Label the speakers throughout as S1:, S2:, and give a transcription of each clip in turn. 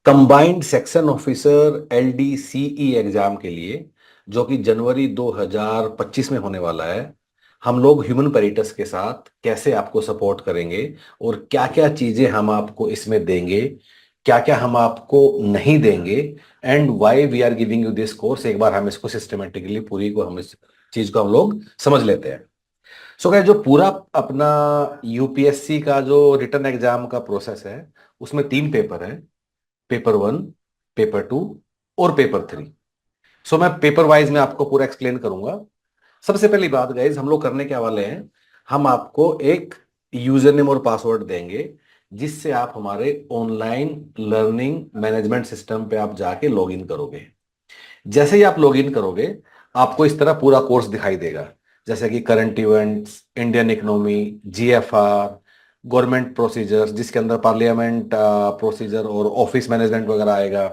S1: Combined section officer एलडीसीई exam के लिए, जो कि जनवरी 2025 में होने वाला है, हम लोग ह्यूमन पेरिटस के साथ कैसे आपको सपोर्ट करेंगे और क्या क्या चीजें हम आपको इसमें देंगे, क्या क्या हम आपको नहीं देंगे, and why we are giving you this course. एक बार हम इसको सिस्टमेटिकली पूरी को हम इस चीज को हम लोग समझ लेते हैं। सो गाइस, जो पूरा अपना यूपीएससी का जो रिटर्न एग्जाम का प्रोसेस है, उसमें 3 पेपर है। पेपर 1, पेपर 2 और पेपर 3। सो मैं पेपर वाइज में आपको पूरा एक्सप्लेन करूंगा। सबसे पहली बात गाइज, हम लोग करने क्या वाले हैं, हम आपको एक यूजर नेम और पासवर्ड देंगे, जिससे आप हमारे ऑनलाइन लर्निंग मैनेजमेंट सिस्टम पे आप जाके लॉग इन करोगे। जैसे ही आप लॉग इन करोगे, आपको इस तरह पूरा कोर्स दिखाई देगा, जैसे कि current events, Indian economy, GFR, government procedures, जिसके अंदर पार्लियामेंट प्रोसीजर और ऑफिस मैनेजमेंट वगैरह आएगा,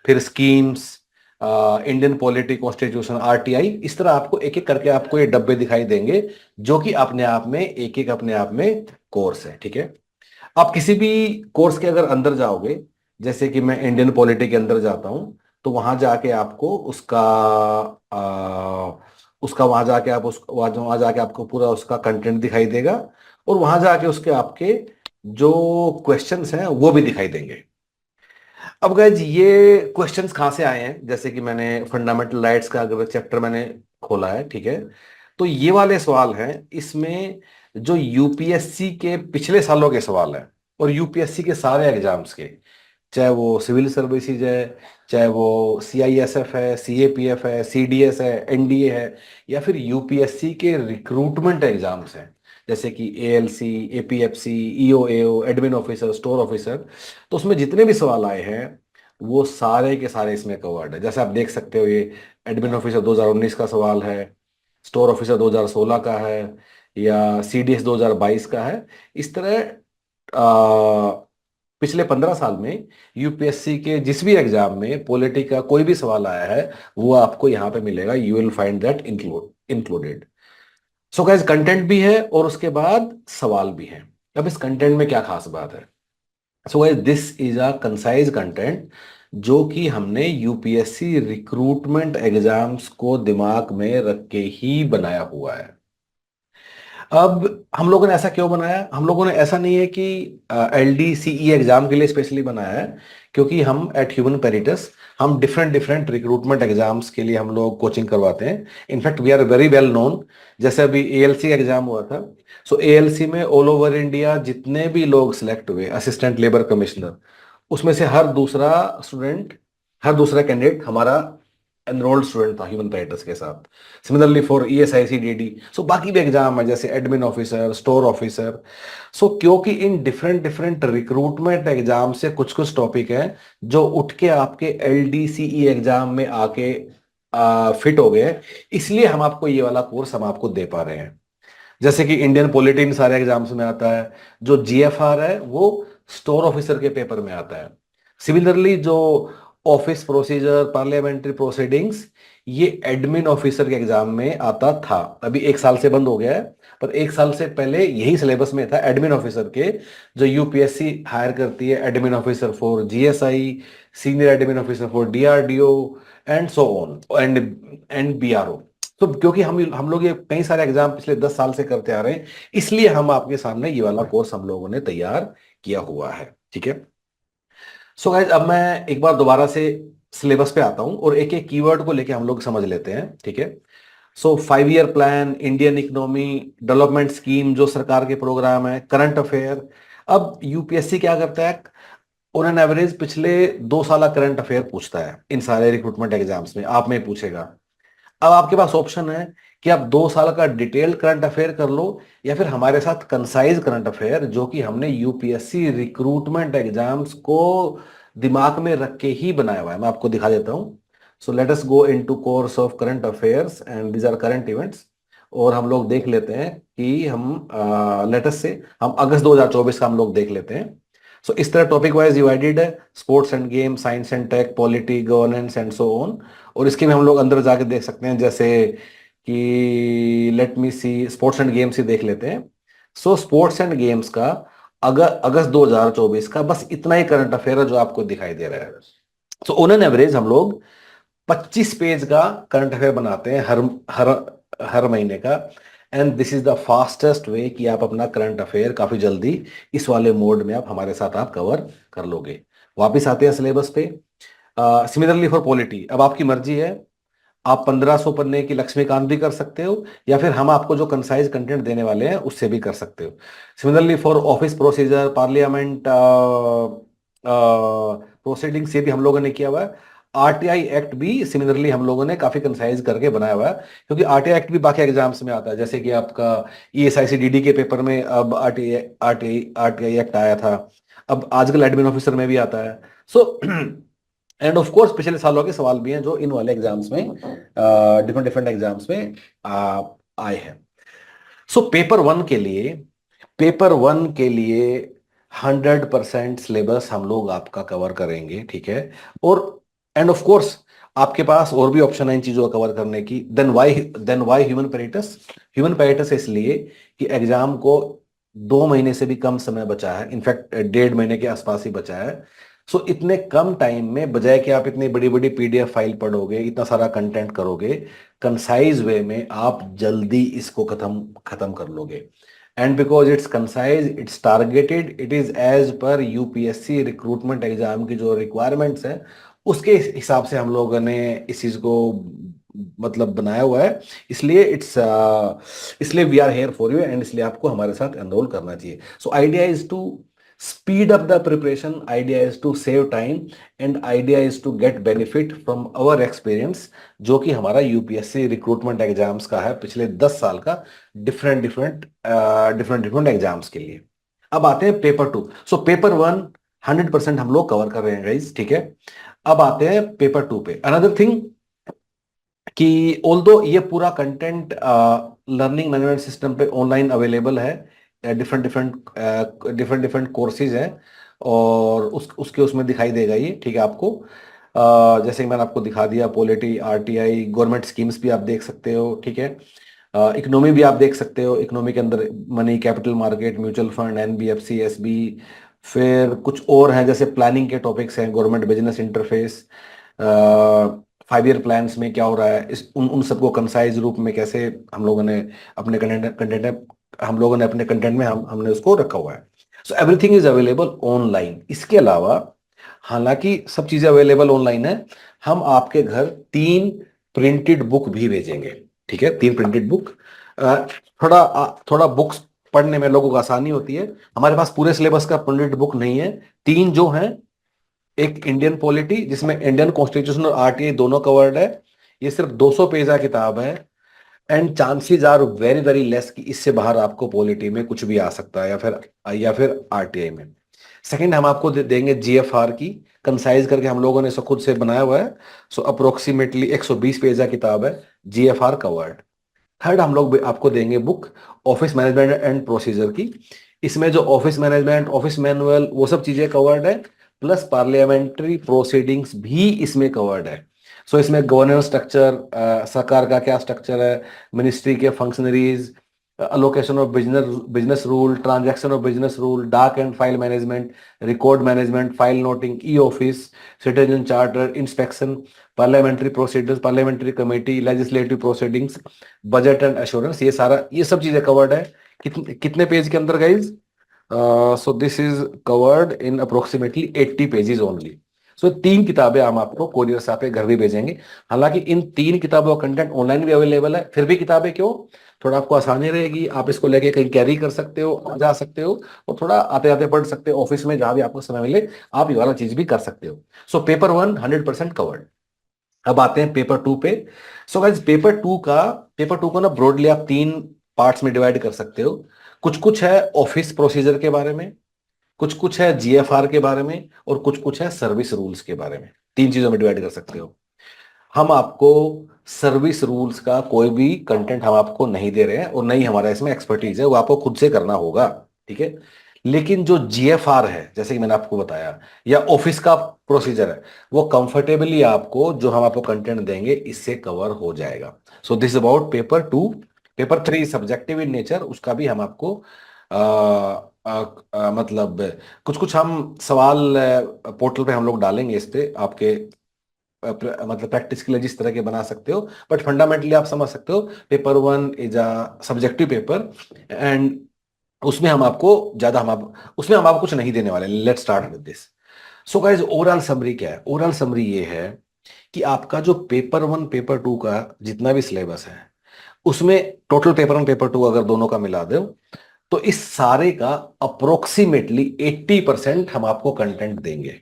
S1: फिर schemes, Indian polity, constitution, RTI. इस तरह आपको एक एक करके आपको ये डब्बे दिखाई देंगे, जो कि अपने आप में एक एक अपने आप में कोर्स है। ठीक है। आप किसी भी कोर्स के अगर अंदर जाओगे, जैसे कि मैं इंडियन पॉलिटी के अंदर जाता हूं, तो वहां जाके आपको उसका वहां जाके आप उस वहां जाके आपको पूरा उसका कंटेंट दिखाई देगा, और वहां जाके उसके आपके जो क्वेश्चंस हैं वो भी दिखाई देंगे। अब गाइज, ये क्वेश्चंस कहाँ से आए हैं, जैसे कि मैंने फंडामेंटल राइट्स का अगर चैप्टर मैंने खोला है, ठीक है, तो ये वाले सवाल हैं इसमें, जो यूपीएससी के पिछले सालों के सवाल हैं, और यूपीएससी के सारे एग्जाम्स के, चाहे वो सिविल सर्विसेज है, चाहे वो सीआईएसएफ है, सीएपीएफ है, सीडीएस है, एनडीए है, या फिर यूपीएससी के रिक्रूटमेंट एग्जाम्स हैं, जैसे कि ALC, APFC, EOAO, admin officer, store officer. तो उसमें जितने भी सवाल आए हैं, वो सारे के सारे इसमें कवर्ड है। जैसे आप देख सकते हो, ये एडमिन ऑफिसर 2019 का सवाल है, स्टोर ऑफिसर 2016 का है, या सीडीएस 2022 का है। इस तरह पिछले 15 साल में यूपीएससी के जिस भी एग्जाम में पॉलिटी का कोई भी सवाल आया है, वो आपको यहाँ पे मिलेगा। You will find that included. So guys, content भी है और उसके बाद सवाल भी है। अब इस कंटेंट में क्या खास बात है? So guys, this is a concise content, जो कि हमने यूपीएससी रिक्रूटमेंट एग्जाम्स को दिमाग में रख के ही बनाया हुआ है। अब हम लोगों ने ऐसा क्यों बनाया? हम लोगों ने ऐसा नहीं है कि एलडीसीई एग्जाम के लिए स्पेशली बनाया है, क्योंकि हम एट ह्यूमन पेरिटस हम डिफरेंट डिफरेंट रिक्रूटमेंट एग्जाम्स के लिए हम लोग कोचिंग करवाते हैं। In fact we are very well known. जैसे अभी एएलसी एग्जाम हुआ था, सो एएलसी में ऑल ओवर इंडिया जितने भी लोग सिलेक्ट हुए असिस्टेंट लेबर कमिश्नर, उसमें से हर दूसरा कैंडिडेट हमारा एनरोल्ड स्टूडेंट था ह्यूमन पेरिटस के साथ। सिमिलरली फॉर ईएसआईसी डीडी, सो बाकी भी एग्जाम है जैसे एडमिन ऑफिसर, स्टोर ऑफिसर। सो क्योंकि in different different recruitment exam से कुछ कुछ टॉपिक हैं जो उठ के आपके एलडीसीई एग्जाम में आके फिट हो गए, इसलिए हम आपको ये वाला कोर्स हम आपको दे पा रहे हैं। जैसे कि इंडियन पॉलिटी इन सारे एग्जाम्स में आता है, जो जीएफआर है वो स्टोर ऑफिसर के पेपर में आता है। सिमिलरली जो ऑफिस प्रोसीजर, पार्लियामेंट्री प्रोसीडिंग्स, ये एडमिन ऑफिसर के एग्जाम में आता था। अभी 1 साल से बंद हो गया है, पर 1 साल से पहले यही सिलेबस में था एडमिन ऑफिसर के, जो यूपीएससी हायर करती है, admin officer for GSI, senior admin officer for DRDO, and so on, and BRO. तो क्योंकि हम लोग ये कई सारे एग्जाम पिछले 10 साल से करते आ रहे हैं, इसलिए हम आपके सामने ये वाला कोर्स हम लोगों ने तैयार किया हुआ है। ठीक है। सो गाइज, अब मैं एक बार दोबारा से सिलेबस पे आता हूं और एक एक कीवर्ड को लेके हम लोग समझ लेते हैं। ठीक है। सो 5 year plan, Indian economy, development scheme जो सरकार के प्रोग्राम है, करंट अफेयर। अब यूपीएससी क्या करता है, ऑन एन एवरेज पिछले 2 साल करंट अफेयर पूछता है इन सारे रिक्रूटमेंट एग्जाम्स में, आप में पूछेगा। अब आपके पास ऑप्शन है कि आप 2 साल का डिटेल्ड करंट अफेयर कर लो, या फिर हमारे साथ कंसाइज करंट अफेयर, जो कि हमने यूपीएससी रिक्रूटमेंट एग्जाम्स को दिमाग में रख के ही बनाया हुआ है। मैं आपको दिखा देता हूं। So let us go into course of current affairs and these are current events. और हम लोग देख लेते हैं कि हम लेट अस से हम अगस्त 2024 का हम लोग देख लेते हैं। सो इस तरह टॉपिक वाइज डिवाइडेड है, sports and game, science and tech, polity, governance and so on. और इसके में हम लोग अंदर जाके देख सकते हैं, जैसे कि let me see, sports and games ही देख लेते हैं। सो स्पोर्ट्स एंड गेम्स का अगस्त 2024 का बस इतना ही करंट अफेयर है जो आपको दिखाई दे रहा है। तो ऑन एन एवरेज हम लोग 25 पेज का करंट अफेयर बनाते हैं हर हर हर महीने का। And this is the fastest way कि आप अपना करंट अफेयर काफी जल्दी इस वाले मोड में आप हमारे साथ आप कवर कर लोगे। वापिस आते हैं सिलेबस पे। सिमिलरली फॉर पॉलिटी, अब आपकी मर्जी है, आप 1500 पन्ने की लक्ष्मीकांत भी कर सकते हो, या फिर हम आपको जो कंसाइज कंटेंट देने वाले हैं उससे भी कर सकते हो। Similarly for office procedure, parliament proceeding से भी हम लोगों ने किया हुआ है। आरटीआई एक्ट भी सिमिलरली हम लोगों ने काफी कंसाइज करके बनाया हुआ है, क्योंकि आरटीआई एक्ट भी बाकी एग्जाम्स में आता है, जैसे कि आपका ईएसआईसी डीडी के पेपर में अब आरटीआई आरटीआई आरटीआई एक्ट आया था, अब आजकल एडमिन ऑफिसर में भी आता है। सो एंड ऑफ कोर्स पिछले सालों के सवाल भी हैं जो इन वाले एग्जाम्स में, डिफरेंट डिफरेंट एग्जाम्स में आए हैं। सो पेपर 1 के लिए 100% सिलेबस हम लोग आपका कवर करेंगे, ठीक है। और एंड ऑफ कोर्स आपके पास और भी ऑप्शन है इन चीजों को कवर करने की। देन वाई ह्यूमन पेरिटस इसलिए कि एग्जाम को 2 महीने से भी कम समय बचा है, इनफैक्ट 1.5 महीने के आसपास ही बचा है। सो इतने कम टाइम में, बजाय कि आप इतनी बड़ी बड़ी पीडीएफ फाइल पढ़ोगे, इतना सारा कंटेंट करोगे, कंसाइज वे में आप जल्दी इसको खत्म खत्म कर लोगे। And because it's concise, it's targeted, it is as per UPSC recruitment exam की जो रिक्वायरमेंट्स हैं उसके हिसाब से हम लोगों ने इस चीज को मतलब बनाया हुआ है। इसलिए इसलिए we are here for you, and इसलिए आपको हमारे साथ एनरोल करना चाहिए। So idea is to speed up the preparation, idea is to save time, and idea is to get benefit from our experience, जो कि हमारा यूपीएससी रिक्रूटमेंट एग्जाम्स का है पिछले 10 साल का, डिफरेंट एग्जाम्स के लिए। अब आते हैं पेपर 2। सो पेपर 1 100% हम लोग कवर कर रहे हैं गाइज, ठीक है। अब आते हैं पेपर 2 पे। अनदर थिंग कि ऑल्दो ये पूरा कंटेंट लर्निंग मैनेजमेंट सिस्टम पे ऑनलाइन अवेलेबल है, डिफरेंट डिफरेंट कोर्सेज हैं, और उसके उसमें दिखाई देगा ये, ठीक है आपको। जैसे कि मैंने आपको दिखा दिया, पॉलिटी, आरटीआई, गवर्नमेंट स्कीम्स भी आप देख सकते हो, ठीक है। इकोनॉमी भी आप देख सकते हो, इकोनॉमी के अंदर money, capital market, mutual fund, NBFC, SB. फिर कुछ और हैं जैसे प्लानिंग के टॉपिक्स हैं, government business interface, 5 year plans में क्या हो रहा है, इस उन उन सबको कंसाइज रूप में कैसे हम लोगों ने अपने कंटेंट में हमने उसको रखा हुआ है। So everything is available online. इसके अलावा हालांकि सब चीजें अवेलेबल ऑनलाइन है, हम आपके घर 3 प्रिंटेड बुक भी भेजेंगे, ठीक है। 3 प्रिंटेड बुक, थोड़ा बुक्स पढ़ने में लोगों को आसानी होती है। हमारे पास पूरे सिलेबस का प्रिंटेड बुक नहीं है, 3 जो हैं, एक इंडियन पॉलिटी जिसमें इंडियन कॉन्स्टिट्यूशन और आरटीआई दोनों कवर्ड है, ये सिर्फ 200 पेज का किताब है। And chances are very very less कि इससे बाहर आपको पॉलिटी में कुछ भी आ सकता है, या फिर आरटीआई में। सेकंड, हम आपको देंगे जीएफआर की, कंसाइज करके हम लोगों ने इसको खुद से बनाया हुआ है। सो अप्रोक्सीमेटली 120 पेज का किताब है, जीएफआर कवर्ड। थर्ड, हम लोग आपको देंगे book office management and procedure की। इसमें जो ऑफिस मैनेजमेंट, ऑफिस मैनुअल, वो सब चीजें कवर्ड है, प्लस पार्लियामेंट्री प्रोसीडिंग्स भी इसमें कवर्ड है। सो इसमें गवर्नेंस स्ट्रक्चर, सरकार का क्या स्ट्रक्चर है, मिनिस्ट्री के functionaries, allocation of business rule, transaction of business rule, dak and file management, record management, file noting, e office, citizen charter, inspection, parliamentary procedures, parliamentary committee, legislative proceedings, budget and assurance, ये सब चीजें covered है। कितने page के अंदर guys? So this is covered in approximately 80 pages only. So 3 किताबें हम आपको कोरियर से आपके घर भी भेजेंगे। हालांकि इन 3 किताबों का कंटेंट ऑनलाइन भी अवेलेबल है, फिर भी किताबें क्यों, थोड़ा आपको आसानी रहेगी, आप इसको लेके कहीं कैरी कर सकते हो, जा सकते हो, और थोड़ा आते आते पढ़ सकते हो, ऑफिस में जहां भी आपको समय मिले आप ये वाला चीज भी कर सकते हो। So paper 1 100% covered. अब आते हैं पेपर 2 पे। सो गाइस, पेपर टू को ना ब्रॉडली आप 3 पार्ट्स में डिवाइड कर सकते हो। कुछ कुछ है ऑफिस प्रोसीजर के बारे में, कुछ कुछ है जीएफआर के बारे में, और कुछ कुछ है सर्विस रूल्स के बारे में। 3 चीजों में डिवाइड कर सकते हो। हम आपको सर्विस रूल्स का कोई भी कंटेंट हम आपको नहीं दे रहे हैं, और नहीं हमारा इसमें एक्सपर्टीज है, वो आपको खुद से करना होगा, ठीक है। लेकिन जो जीएफआर है, जैसे कि मैंने आपको बताया, या ऑफिस का प्रोसीजर है, वो कंफर्टेबली आपको जो हम आपको कंटेंट देंगे इससे कवर हो जाएगा। So this about paper 2। Paper 3 subjective in nature, उसका भी हम आपको मतलब कुछ कुछ हम सवाल पोर्टल पे हम लोग डालेंगे, इस पे आपके मतलब प्रैक्टिस के लिए जिस तरह के बना सकते हो, बट फंडामेंटली आप समझ सकते हो paper one is a subjective paper, and उसमें हम आपको ज्यादा हम आप उसमें हम आपको कुछ नहीं देने वाले। Let's start with this. So guys, overall summary क्या है? ओवरऑल समरी ये है कि आपका जो पेपर वन पेपर टू का जितना भी सिलेबस है, उसमें total paper one paper two अगर दोनों का मिला दो, तो इस सारे का अप्रोक्सीमेटली 80% हम आपको कंटेंट देंगे।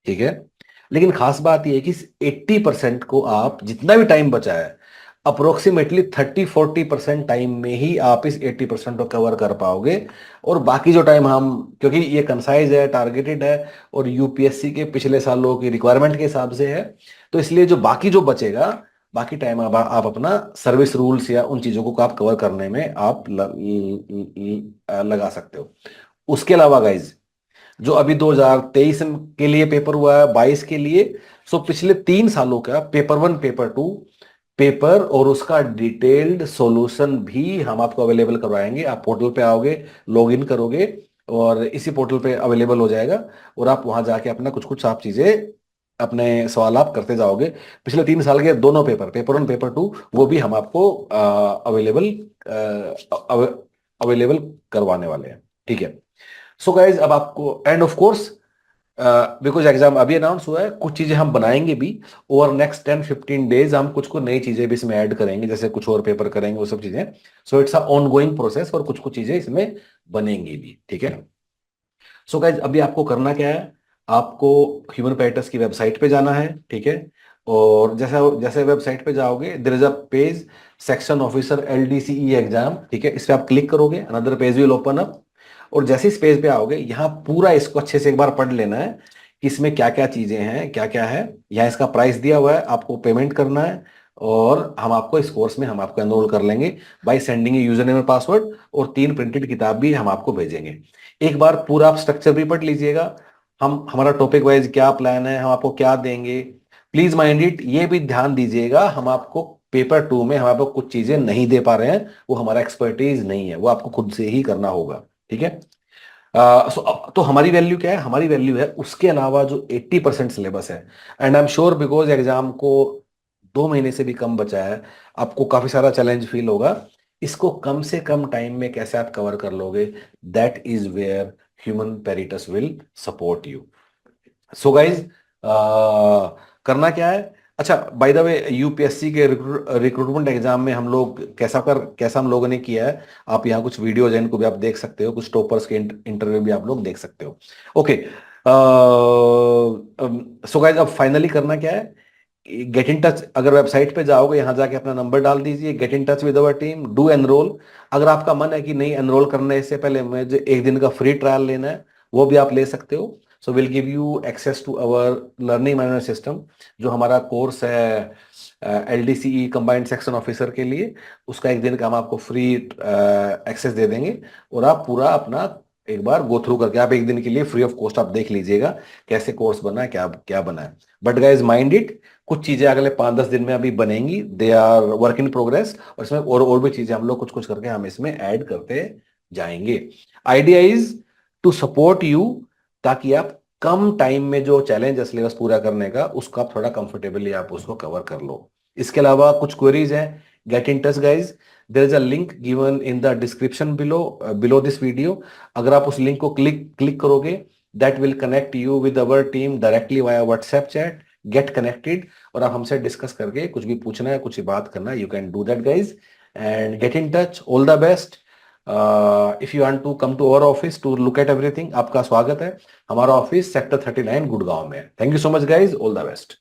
S1: ठीक है? लेकिन खास बात यह है कि इस 80% को आप जितना भी टाइम बचा है, अप्रोक्सीमेटली 30-40% टाइम में ही आप इस 80% को कवर कर पाओगे। और बाकी जो टाइम हम, क्योंकि ये कंसाइज है, टारगेटेड है, और यूपीएससी के पिछले सालों की रिक्वायरमेंट के हिसाब से है, तो इसलिए जो बाकी जो बचेगा, बाकी टाइम आप अपना सर्विस रूल्स या उन चीजों को आप कवर करने में आप लगा सकते हो। उसके अलावा गाइज, जो अभी 2023 के लिए पेपर हुआ है, 22 के लिए, सो पिछले 3 सालों का paper one paper two paper और उसका डिटेल्ड सॉल्यूशन भी हम आपको अवेलेबल करवाएंगे। आप पोर्टल पे आओगे, लॉग इन करोगे, और इसी पोर्टल पे अवेलेबल हो जाएगा, और आप वहां जाके अपना कुछ कुछ आप चीजें, अपने सवाल आप करते जाओगे। पिछले 3 साल के दोनों paper, paper one paper two, वो भी हम आपको अवेलेबल अवेलेबल करवाने वाले हैं। ठीक है? सो गाइज, अब आपको, end of course because exam अभी अनाउंस हुआ है, कुछ चीजें हम बनाएंगे भी। ओवर नेक्स्ट 10-15 डेज हम कुछ को नई चीजें भी इसमें ऐड करेंगे, जैसे कुछ और पेपर करेंगे, वो सब चीजें। So it's a on going process, और कुछ कुछ चीजें इसमें बनेंगी भी। ठीक है? सो गाइज, अभी आपको करना क्या है? आपको ह्यूमन पैटर्स की वेबसाइट पे जाना है। ठीक है? और जैसे जैसे वेबसाइट पे जाओगे, there is a page, section officer LDCE exam. ठीक है? इस पे आप क्लिक करोगे, another page will open up. और जैसे इस पेज पे आओगे, यहाँ पूरा इसको अच्छे से एक बार पढ़ लेना है कि इसमें क्या क्या चीजें हैं, क्या क्या है। यहाँ इसका प्राइस दिया हुआ है, आपको पेमेंट करना है, और हम आपको इस कोर्स में हम आपको एनरोल कर लेंगे बाय सेंडिंग यूजर नेम और पासवर्ड, और 3 प्रिंटेड किताब भी हम आपको भेजेंगे। एक बार पूरा आप स्ट्रक्चर भी पढ़ लीजिएगा, हम हमारा टॉपिक वाइज क्या प्लान है, हम आपको क्या देंगे। प्लीज माइंड इट, ये भी ध्यान दीजिएगा, हम आपको पेपर टू में हम आपको कुछ चीजें नहीं दे पा रहे हैं, वो हमारा एक्सपर्टीज नहीं है, वो आपको खुद से ही करना होगा। ठीक है? तो हमारी वैल्यू क्या है? हमारी वैल्यू है उसके अलावा जो 80% सिलेबस है। And I am sure, because exam को 2 महीने से भी कम बचा है, आपको काफी सारा चैलेंज फील होगा। इसको कम से कम टाइम में कैसे आप कवर कर लोगे, that is where human peritus will support you. So guys, करना क्या है? अच्छा, बाय द वे, यूपीएससी के रिक्रूटमेंट एग्जाम में हम लोग कैसा हम लोगों ने किया है, आप यहाँ कुछ वीडियोज हैं, इनको भी आप देख सकते हो, कुछ टॉपर्स के इंटरव्यू भी आप लोग देख सकते हो। ओके, सो गाइज, अब फाइनली करना क्या है? गेट इन टच, अगर वेबसाइट पे जाओगे, यहाँ जाके अपना नंबर डाल दीजिए, gate in touch with our team, do enrol. अगर आपका मन है कि नहीं, एनरोल करने से पहले मुझे एक दिन का फ्री ट्रायल लेना है, वो भी आप ले सकते हो। So will give you access to our learning management system, जो हमारा कोर्स है LDCE कंबाइंड सेक्शन ऑफिसर के लिए। उसका एक दिन का हम आपको फ्री एक्सेस दे देंगे, और आप पूरा अपना एक बार गो थ्रू करके आप एक दिन के लिए फ्री ऑफ कॉस्ट आप देख लीजिएगा कैसे कोर्स बना है, क्या क्या बना है। बट गाइज माइंड इट, कुछ चीजें अगले 5-10 दिन में अभी बनेंगी, they are work in progress, और इसमें और भी चीजें हम लोग कुछ कुछ करके हम इसमें ऐड करते जाएंगे। Idea is to support you, ताकि आप कम टाइम में जो चैलेंज है सिलेबस पूरा करने का, उसको आप थोड़ा कंफर्टेबली आप उसको कवर कर लो। इसके अलावा कुछ क्वेरीज हैं, get in touch guys. There is a link given in the description below this video. अगर आप उस लिंक को क्लिक क्लिक करोगे, that will connect you with our team directly via WhatsApp chat. Get connected, और आप हमसे discuss करके कुछ भी पूछना है, कुछ भी बात करना है, you can do that guys, and get in touch. All the best. If you want to come to our office to look at everything, आपका स्वागत है। हमारा ऑफिस सेक्टर 39 गुड़गांव में है। Thank you so much guys, all the best.